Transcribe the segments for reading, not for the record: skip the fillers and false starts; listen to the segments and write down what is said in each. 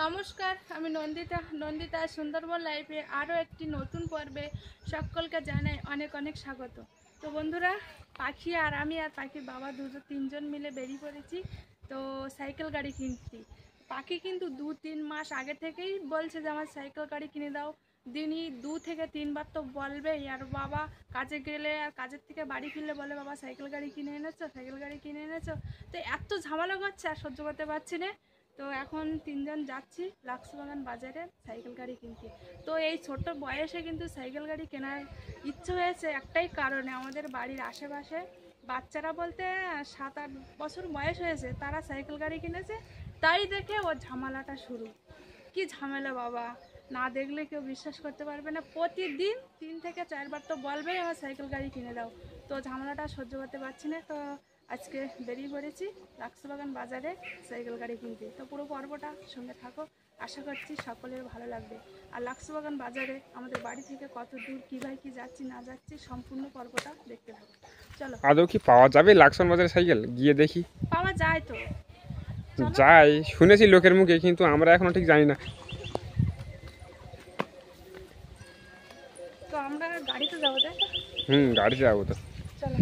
নমস্কার, আমি নন্দিতা সুন্দরবন লাইফে আরও একটি নতুন পর্বে সকলকে জানাই অনেক অনেক স্বাগত। তো বন্ধুরা, পাখি আর আমি আর পাখির বাবা তিনজন মিলে বেরিয়ে পড়েছি তো সাইকেল গাড়ি কিনছি। পাখি কিন্তু 2-3 মাস আগে থেকেই বলছে যে আমার সাইকেল গাড়ি কিনে দাও। দিনই 2 থেকে 3 বার তো বলবেই। আর বাবা কাজে গেলে আর কাজের থেকে বাড়ি ফিরলে বলে বাবা সাইকেল গাড়ি কিনে এনেছো। তো এত ঝামেলা করছে আর সহ্য করতে পারছি না। তো এখন তিনজন যাচ্ছি লাক্সবাগান বাজারে সাইকেল গাড়ি কিনতে। তো এই ছোট্ট বয়সে কিন্তু সাইকেল গাড়ি কেনার ইচ্ছে হয়েছে একটাই কারণে, আমাদের বাড়ির আশেপাশে বাচ্চারা বলতে 7-8 বছর বয়স হয়েছে, তারা সাইকেল গাড়ি কিনেছে। তাই দেখে ওর ঝামেলাটা শুরু। কি ঝামেলা বাবা, না দেখলে কেউ বিশ্বাস করতে পারবে না। প্রতিদিন 3 থেকে 4 বার তো বলবেই আমার সাইকেল গাড়ি কিনে দাও। তো ঝামেলাটা সহ্য করতে পারছি না। তো আজকে বেরিয়ে পড়েছি লাক্সবাগান বাজারে সাইকেল গাড়ি কিনতে। তো পুরো পর্বটা সঙ্গে থাকো, আশা করছি সকলের ভালো লাগবে। আর লাক্সবাগান বাজারে আমাদের বাড়ি থেকে কত দূর, কীভাবে কি যাচ্ছি না যাচ্ছি, সম্পূর্ণ পর্বটা দেখতে থাকো। চলো। আদৌ কি পাওয়া যাবে লাক্সবাগান বাজারে সাইকেল? গিয়ে দেখি। পাওয়া যায় তো, যাই শুনেছি লোকের মুখে, কিন্তু আমরা এখনো ঠিক জানি না। তো আমরা গাড়িতে যাবো, তাই তো? গাড়িতে যাবো তো। চলো,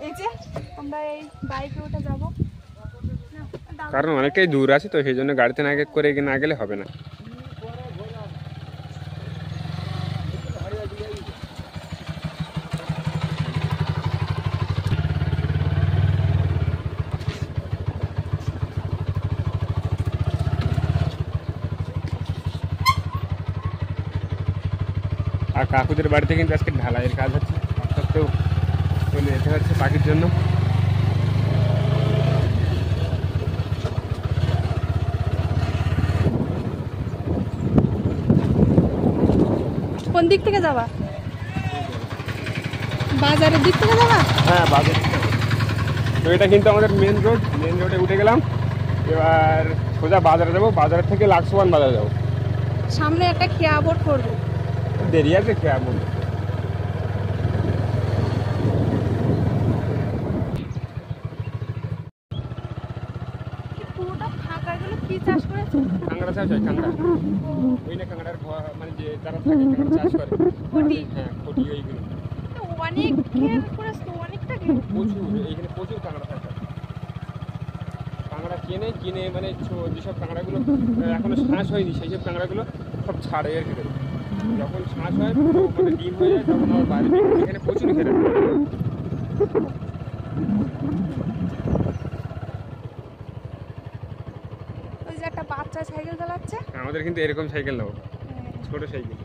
এই যে আমরা এই বাইকে উঠে যাবো, কারণ অনেকটাই দূর আছে, তো সেই জন্য গাড়িতে না করে না গেলে হবে না। আর কাকুদের বাড়িতে কিন্তু আজকে ঢালাইয়ের কাজ হচ্ছে, সত্ত্বেও চলে যেতে হচ্ছে পাখির জন্য। কোন দিক থেকে যাবা? বাজারের দিক থেকে যাবা? হ্যাঁ, বাজার। তো এটা কিন্তু আমাদের মেন রোডে উঠে গেলাম। এবার সোজা বাজারে যাবো, বাজার থেকে লাক্সবাগান বাজারে যাবো। সামনে একটা খেয়া বোর্ড করবো, দেরি আছে খেয়া বোর্ড। পুরোটা ফাঁকা গেল। কি চাষ করেছে? কাঁকড়া চাষ হয়, কাঁকড়া। ওই না কাঁকড়ার মানে যে যারা থাকে কাঁকড়া চাষ করে। কোটি? হ্যাঁ, কোটি ওইগুলো। অনেক করেছে তো, অনেকটা প্রচুর, এইখানে প্রচুর কাঁকড়া থাকে। কাঁকড়া কিনে মানে যেসব কাঁকড়াগুলো এখনো শ্বাস হয়নি সেই সব কাঁকড়াগুলো সব ছাড়ে আর কি। যখন শ্বাস হয় মানে ডিম হয়ে যায় তখন আবার বাইরে এখানে প্রচুর ঘেরে। ওই যে একটা বাচ্চা সাইকেল চালাচ্ছে। আমাদের কিন্তু এরকম সাইকেল নেবো, ছোট সাইকেল।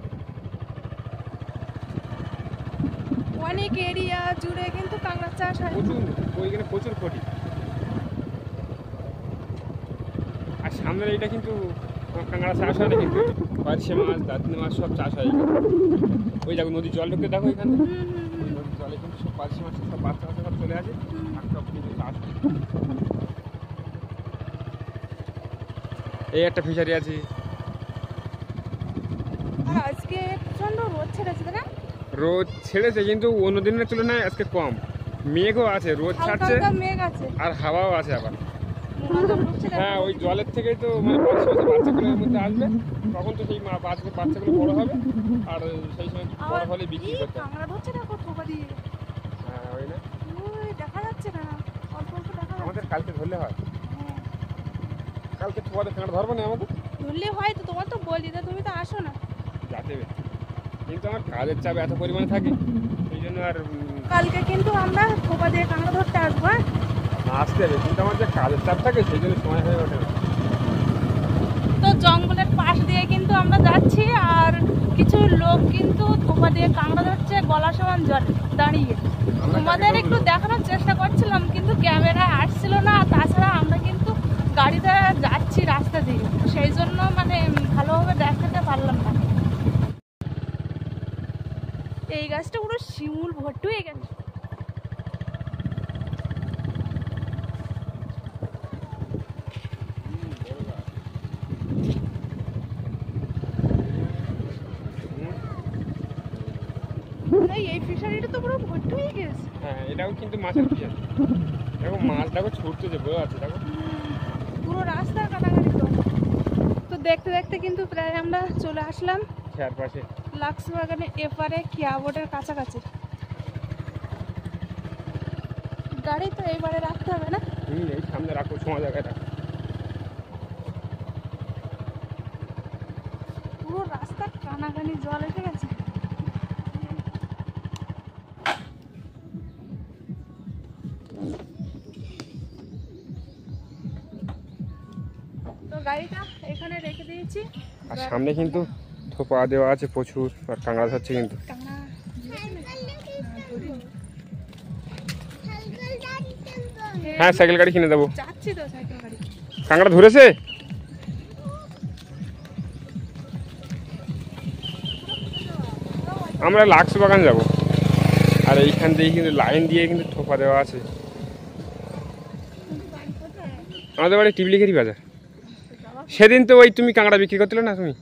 অনেক এরিয়া জুড়ে কিন্তু কাঁকড়া চাষ হয় প্রচুর, ওইখানে প্রচুর কোটি। আর সামনের এইটা কিন্তু কাঁকড়া চাষ হয় না, কিন্তু পার্শে মাছ, দাঁতনি মাছ সব চাষ হয়। ওই দেখো নদীর জল ঢুকতে দেখো এখানে, ওই নদীর জলে কিন্তু সব পার্শে মাছ সব বাচ্চা বাচ্চা সব চলে আসে আর সব কিন্তু চাষ হয়। এই একটা ফিশারি আছে। আর আজকে প্রচন্ড রোদ ছেড়েছে না? রোদ ছেড়েছে কিন্তু অন্য দিনের তুলনায় আজকে কম। মেঘও আছে, রোদ ছাড়ছে মেঘ আছে আর হাওয়াও আছে আবার। হ্যাঁ, ওই জলের থেকেই তো মানে বাচ্চাগুলো এর মধ্যে আসবে, তখন তো সেই বাচ্চাগুলো বড় হবে আর সেই সময় বড় হলে বিক্রি করতে হবে। কাঁকড়া ধরছে দেখো থোপা দিয়ে। হ্যাঁ, ওই না, ওই দেখা যাচ্ছে না, অল্প অল্প দেখা যাচ্ছে। আমাদের কালকে ধরলে হয়। হ্যাঁ, কালকে তোমাদের কাঁকড়া ধরবো না আমাদের? ধরলে হয় তো, তোমার তো বলি তো, তুমি তো আসো না। যাতে, কিন্তু আমার কাজের চাপ এত পরিমাণে থাকে সেই জন্য আর কালকে কিন্তু আমরা থোপা দিয়ে কাঁকড়া ধরতে আসবো। আসতে হবে, কিন্তু আমার যে কাজের চাপ থাকে সেই জন্য সময় হয়ে ওঠে না। তো জঙ্গলের পাশ দিয়ে কিন্তু আমরা যাচ্ছি, আর কিছু লোক কিন্তু থোপা দিয়ে কাঁকড়া ধরছে গলা সমান জল দাঁড়িয়ে। তোমাদের একটু দেখানোর চেষ্টা করছিলাম, কিন্তু ক্যামেরায় আসছিল না। তাছাড়া আমরা কিন্তু গাড়িতে যাচ্ছি রাস্তা দিয়ে, সেই জন্য মানে ভালোভাবে দেখাতে পারলাম না। এই গাছটা পুরো শিমুল ভর্তি হয়ে গেছে। এই ফিশারিটা তো পুরো ভর্তি হয়ে গেছে। হ্যাঁ, এটাও কিন্তু মাছের ফিশারি। দেখো মাছ দেখো ছুটতেছে, বোঝা আছে দেখো। পুরো রাস্তা কাটাকাটি তো। তো দেখতে দেখতে কিন্তু প্রায় আমরা চলে আসলাম চারপাশে লাক্স বাগানের এপারে কিয়া বোর্ডের কাছাকাছি। গাড়ি তো এইবারে রাখতে হবে না? এই সামনে রাখো, সময় জায়গাটা। পুরো রাস্তা কানাকানি জল এসে গেছে। তো গাড়িটা এখানে রেখে দিয়েছি। আর সামনে কিন্তু থোপা দেওয়া আছে প্রচুর, আর কাঁকড়া ধরছে কিন্তু। কাঁকড়া হ্যাঁ, সাইকেল গাড়ি কিনে দেবো। যাচ্ছি তো সাইকেল গাড়ি। কাঁকড়া ধরেছে। আমরা লাক্স বাগান যাব, আর এইখান দিয়ে কিন্তু লাইন দিয়ে কিন্তু থোপা দেওয়া আছে। আমাদের বাড়ি টিবলিখেরি বাজার। সেদিন তো ওই তুমি কাঁকড়া বিক্রি করছিলে না তুমি?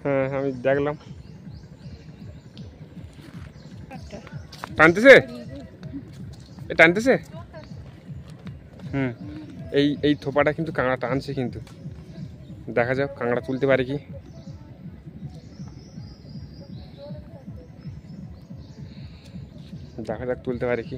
হ্যাঁ, আমি দেখলাম। টানতেছে, টানতেছে। এই থোপাটা কিন্তু কাঁকড়া টানছে, কিন্তু দেখা যাক কাঁকড়া তুলতে পারে কি। দেখা যাক তুলতে পারে কি।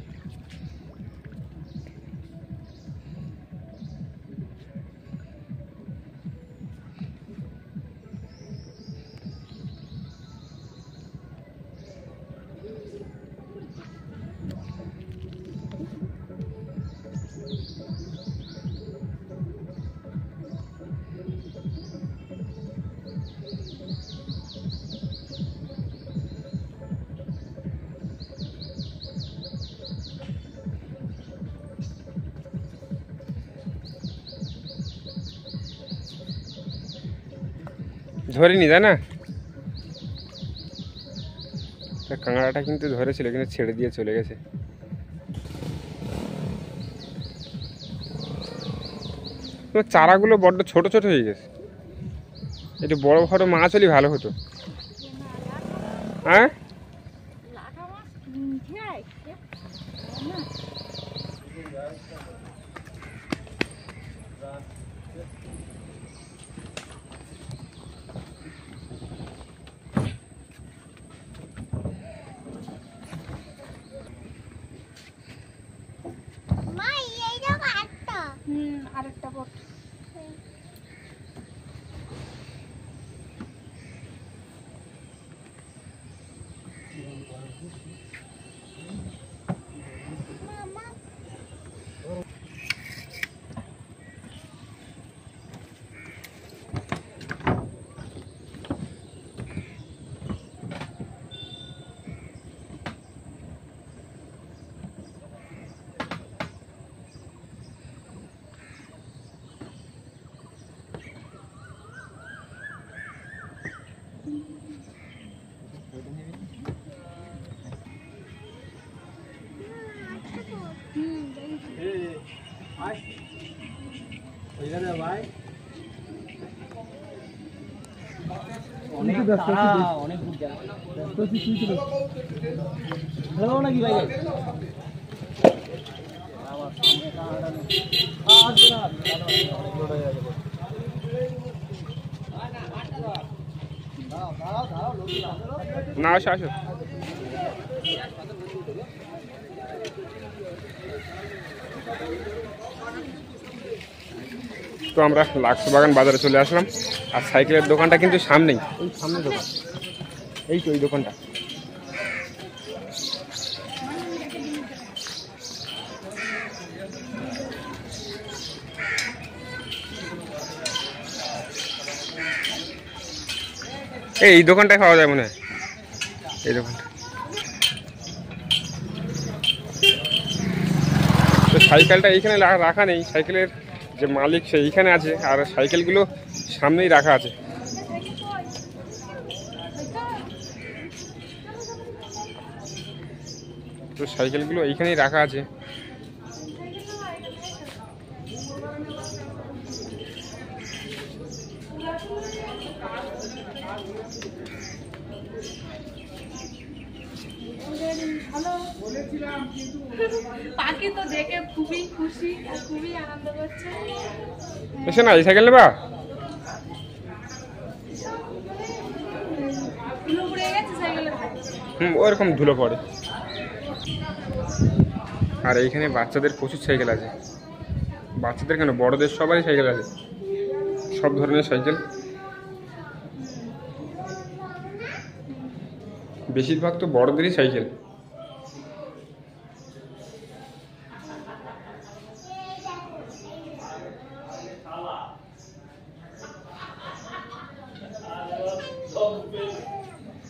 ধরিনি, তাই না? কাঁকড়াটা কিন্তু ধরেছিল, কিন্তু ছেড়ে দিয়ে চলে গেছে। চারাগুলো বড্ড ছোট ছোট হয়ে গেছে। একটু বড় বড় মাছ হলে ভালো হতো। হ্যাঁ, আরেকটা বোট। না, আসো আসো। তো আমরা লাক্স বাগান বাজারে চলে আসলাম, আর সাইকেলের দোকানটা কিন্তু সামনেই, ওই সামনে দোকান, এই তো ওই দোকানটা। এই দোকানটায় পাওয়া যায় মনে হয়, এই দোকানটা। তো সাইকেলটা এইখানে রাখা নেই, সাইকেলের যে মালিক সে এইখানে আছে, আর সাইকেলগুলো সামনেই রাখা আছে। তো সাইকেলগুলো এইখানেই রাখা আছে। ভালো পাখি তো দেখে খুবই খুশি আর খুবই আনন্দ করছে। এসে না এই সাইকেল নেবা? ধুলো উড়ে গেছে সাইকেলের। ওরকম ধুলো পড়ে। আর এইখানে বাচ্চাদের প্রচুর সাইকেল আছে, বাচ্চাদের কেন বড়দের সবারই সাইকেল আছে, সব ধরনের সাইকেল। বেশিরভাগ তো বড়দেরই সাইকেল।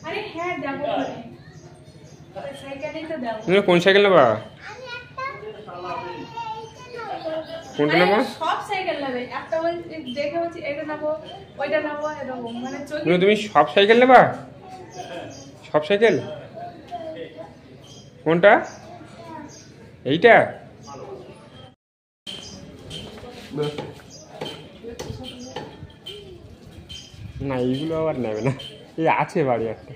আরে হ্যাঁ যাবো, সাইকেলই তো যাবো। তুমি কোন সাইকেল নেবা? কোনটা নেবা? সব সাইকেল নেবে, একটা দেখে বলছি এটা নেবো ওইটা নেবো এরকম মানে তুমি সব সাইকেল নেবা? সব সাইকেল কোনটা? এইটা? না এইগুলো আবার নেবে না, এই আছে বাড়ি একটা।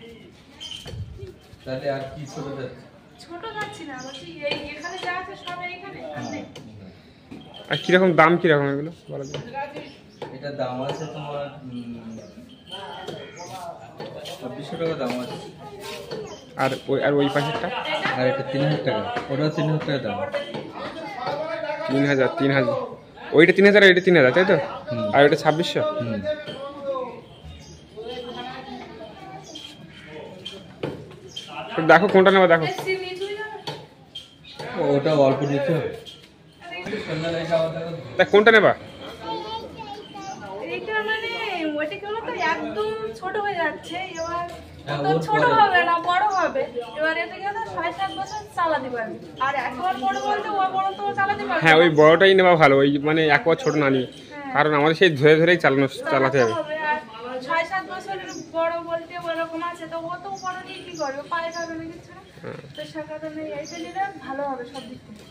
তাহলে আর কি ছোট যাচ্ছে? ছোট যাচ্ছি না, বলছি এই এখানে যা আছে সব এইখানে আছে। আর কিরকম দাম, কিরকম এগুলো বলা যায়? এটার দাম আছে তোমার 2600 টাকা দাম আছে। আর ওই পাশেরটা? আর এটা 3000 টাকা, ওটাও 3000 টাকা দাম। 3000 ওইটা 3000 আর এটা 3000 তাই তো? আর ওইটা 2600। দেখো কোনটা নেবা দেখো। ওটা অল্প নিতে হবে। তা কোনটা নেবা? এইটা মানে ওইটা কেন তো একদম ছোট হয়ে যাচ্ছে, এবার তো ছোট হবে না বড় হবে, এবার এটা কেন 6-7 বছর চালাতে পারবে। আর একবার বড় বলতে ও বড় তো চালাতে পারবে। হ্যাঁ ওই বড়টাই নেওয়া ভালো, ওই মানে একবার ছোট না নিয়ে, কারণ আমাদের সেই ধরে ধরেই চালাতে হবে। আর 6-7 বছরের বড় বলতে ওরকম আছে, তো ও তো বড় নিয়ে কি করবে, পায়ে যাবে না কিছু না। তো সে কারণে এইটা নিলে ভালো হবে সব দিক থেকে।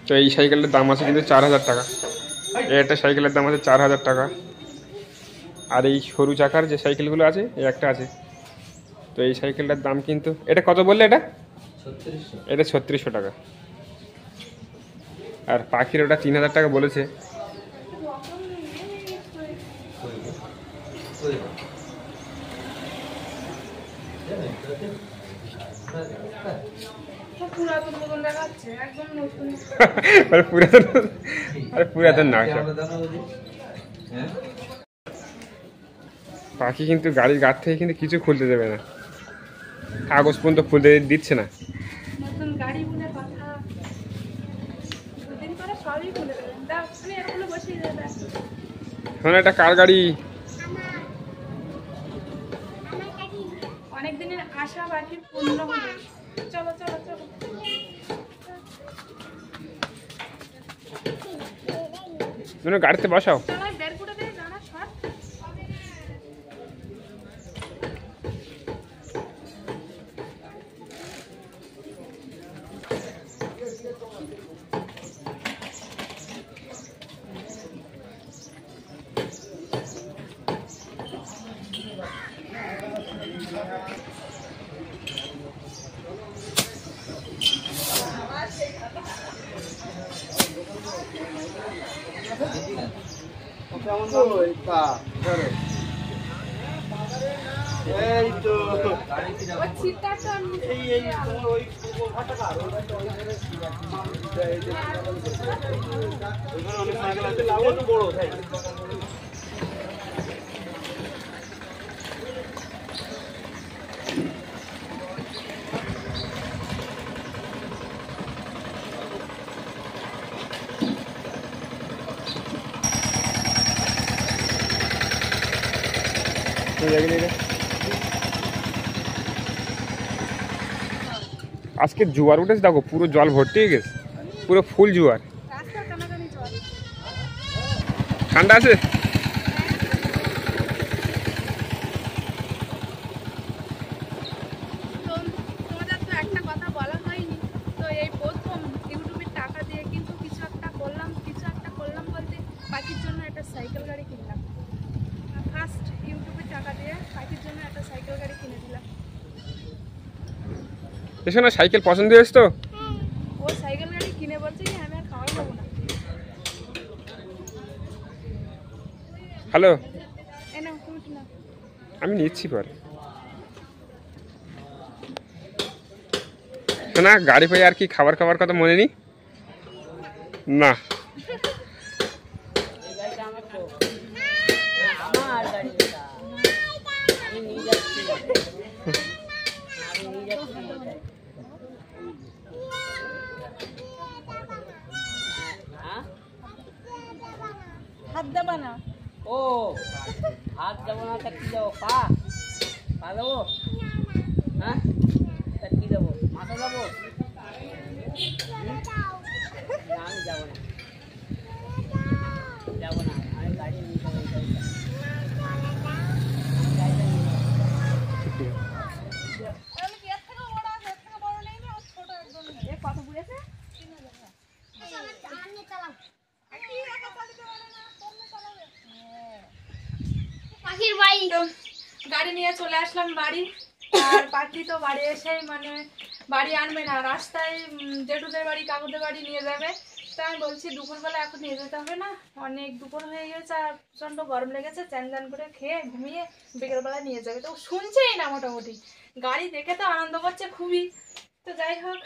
তো এই সাইকেলের দাম আছে কিন্তু 4000 টাকা। একটা সাইকেলের দাম আছে 4000 টাকা। আর এই সরু চাকার যে সাইকেলগুলো আছে এই একটা আছে। তো এই সাইকেলটার দাম কিন্তু, এটা কত বললে? এটা 3600। এটা 3600 টাকা। আর পাখির ওটা 3000 টাকা বলেছে। পুরাতন মতন দেখাচ্ছে, একদম নতুন। আরে পুরাতন না সব। হ্যাঁ পাখি কিন্তু গাড়ির গাড় থেকে কিন্তু কিছু খুলতে দেবে না, কাগজ পর্যন্ত খুলতে দিচ্ছে না। নতুন গাড়ি বলে কথা, দুদিন পরে সবই খুলে দেবেন। দাও তুমি এগুলো বসিয়ে দেবে। শোনো এটা কার গাড়ি? অনেক দিনের আশা বাকির পূর্ণ হলো। চলো চলো চলো। তুমি গাড়িতে বসাও। চলো বের করে দে জানা সব। এই তো ওই ছিটটা তো আমি ওই অনেক সাইকেল আছে, লাউও তো বড় সাইকেল। আজকে জোয়ার উঠেছে, দেখো পুরো জল ভর্তি হয়ে গেছে, পুরো ফুল জোয়ার। রাস্তা টানাটানি চল। ঠান্ডা আছে? তোমাদের তো একটা কথা বলা হয়নি, তো এই প্রথম ইউটিউবের টাকা দিয়ে কিন্তু কিছু একটা করলাম বলতে পাখির জন্য একটা সাইকেল গাড়ি কিনলাম। ফার্স্ট ইউটিউবের টাকা দিয়ে পাখির জন্য একটা সাইকেল গাড়ি কিনে দিলাম। এসো না, সাইকেল পছন্দ হয়েছে তো? ও সাইকেল গাড়ি কিনে বলছে কি আমি আর খাওয়াই পাবো না। হ্যালো, এই নাও তুমি নাও। আমি নিচ্ছি পরে। না গাড়ি পেয়ে আর কি খাবার খাবার কথা মনে নেই না। হাত দেবা না। ও হাত দেবো না তা কি দেবো? পা পা দেবো? হ্যাঁ তা কি দেবো? মাথা দেবো? না আমি যাবো না, যাবো না, আমি গাড়ি নিয়ে যাবো। কত বুঝেছে? তো গাড়ি নিয়ে চলে আসলাম বাড়ি। আর পাখি তো বাড়ি এসেই মানে বাড়ি আনবে না, রাস্তায় জেঠুদের বাড়ি কাকুদের বাড়ি নিয়ে যাবে। তো আমি বলছি দুপুরবেলা এখন নিয়ে যেতে হবে না, অনেক দুপুর হয়ে গেছে আর প্রচণ্ড গরম লেগেছে, চ্যান করে খেয়ে ঘুমিয়ে বিকেলবেলা নিয়ে যাবে। তো শুনছেই না মোটামুটি, গাড়ি দেখে তো আনন্দ করছে খুবই। তো যাই হোক,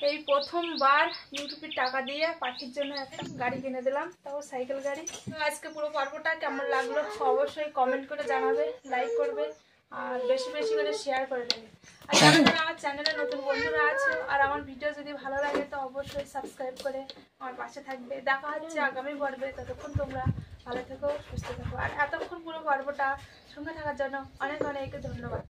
এই প্রথমবার ইউটিউবের টাকা দিয়ে পাখির জন্য একটা গাড়ি কিনে দিলাম, তাও সাইকেল গাড়ি। তো আজকে পুরো পর্বটা কেমন লাগলো অবশ্যই কমেন্ট করে জানাবে, লাইক করবে আর বেশি বেশি করে শেয়ার করে দেবে। আর যারা যারা আমার চ্যানেলে নতুন বন্ধুরা আছে আর আমার ভিডিও যদি ভালো লাগে তো অবশ্যই সাবস্ক্রাইব করে আমার পাশে থাকবে। দেখা হচ্ছে আগামী পর্বে, ততক্ষণ তোমরা ভালো থেকো, সুস্থ থেকো। আর এতক্ষণ পুরো পর্বটা সঙ্গে থাকার জন্য অনেক অনেক ধন্যবাদ।